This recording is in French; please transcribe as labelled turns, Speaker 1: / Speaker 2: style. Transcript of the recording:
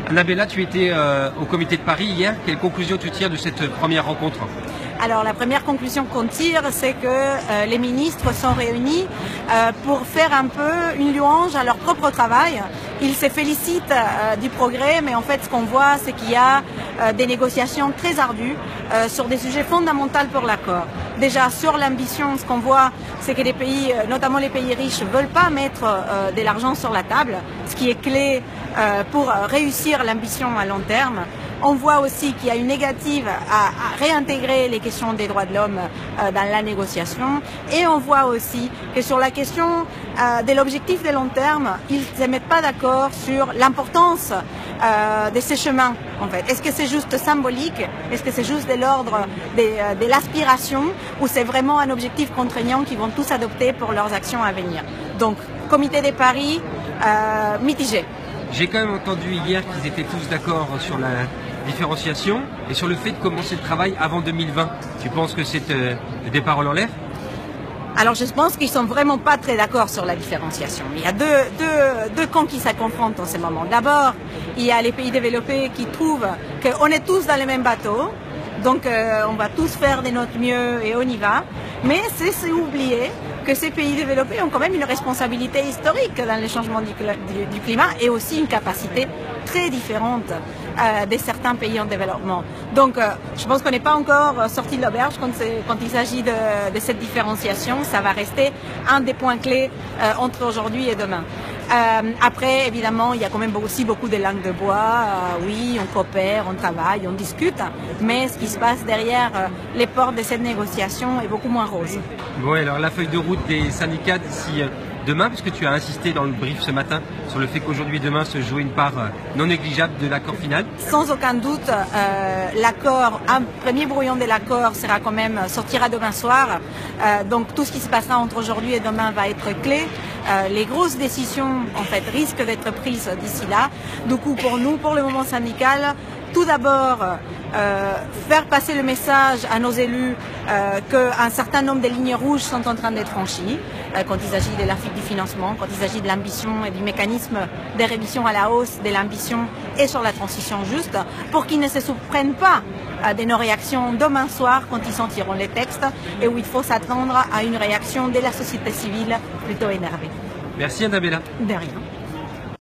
Speaker 1: Annabella, tu étais au comité de Paris hier. Quelles conclusions tu tires de cette première rencontre?
Speaker 2: Alors la première conclusion qu'on tire, c'est que les ministres sont réunis pour faire un peu une louange à leur propre travail. Ils se félicitent du progrès, mais en fait ce qu'on voit, c'est qu'il y a des négociations très ardues sur des sujets fondamentaux pour l'accord. Déjà sur l'ambition, ce qu'on voit, c'est que les pays, notamment les pays riches, ne veulent pas mettre de l'argent sur la table, ce qui est clé pour réussir l'ambition à long terme. On voit aussi qu'il y a une négative à réintégrer les questions des droits de l'homme dans la négociation. Et on voit aussi que sur la question de l'objectif de long terme, ils ne se mettent pas d'accord sur l'importance de ces chemins. En fait, est-ce que c'est juste symbolique? Est-ce que c'est juste de l'ordre de l'aspiration? Ou c'est vraiment un objectif contraignant qu'ils vont tous adopter pour leurs actions à venir? Donc, comité de Paris, mitigé.
Speaker 1: J'ai quand même entendu hier qu'ils étaient tous d'accord sur la différenciation et sur le fait de commencer le travail avant 2020. Tu penses que c'est des paroles en l'air?
Speaker 2: Alors je pense qu'ils sont vraiment pas très d'accord sur la différenciation. Il y a deux camps qui se confrontent en ce moment. D'abord, il y a les pays développés qui trouvent qu'on est tous dans le même bateau, donc on va tous faire de notre mieux et on y va. Mais c'est oublier que ces pays développés ont quand même une responsabilité historique dans le changement du climat et aussi une capacité très différente de certains pays en développement. Donc je pense qu'on n'est pas encore sorti de l'auberge quand il s'agit de cette différenciation. Ça va rester un des points clés entre aujourd'hui et demain. Après, évidemment, il y a quand même aussi beaucoup de langues de bois. Oui, on coopère, on travaille, on discute, mais ce qui se passe derrière les portes de cette négociation est beaucoup moins rose.
Speaker 1: Bon, alors la feuille de route des syndicats d'ici demain, puisque tu as insisté dans le brief ce matin sur le fait qu'aujourd'hui et demain se jouait une part non négligeable de l'accord final.
Speaker 2: Sans aucun doute, l'accord, un premier brouillon de l'accord sortira demain soir. Donc tout ce qui se passera entre aujourd'hui et demain va être clé. Les grosses décisions, en fait, risquent d'être prises d'ici là. Du coup, pour nous, pour le mouvement syndical, tout d'abord, faire passer le message à nos élus qu'un certain nombre de lignes rouges sont en train d'être franchies, quand il s'agit de l'Afrique du financement, quand il s'agit de l'ambition et du mécanisme de révision à la hausse de l'ambition et sur la transition juste, pour qu'ils ne se surprennent pas de nos réactions demain soir quand ils sentiront les textes et où il faut s'attendre à une réaction de la société civile plutôt énervée.
Speaker 1: Merci Annabella.
Speaker 2: De rien.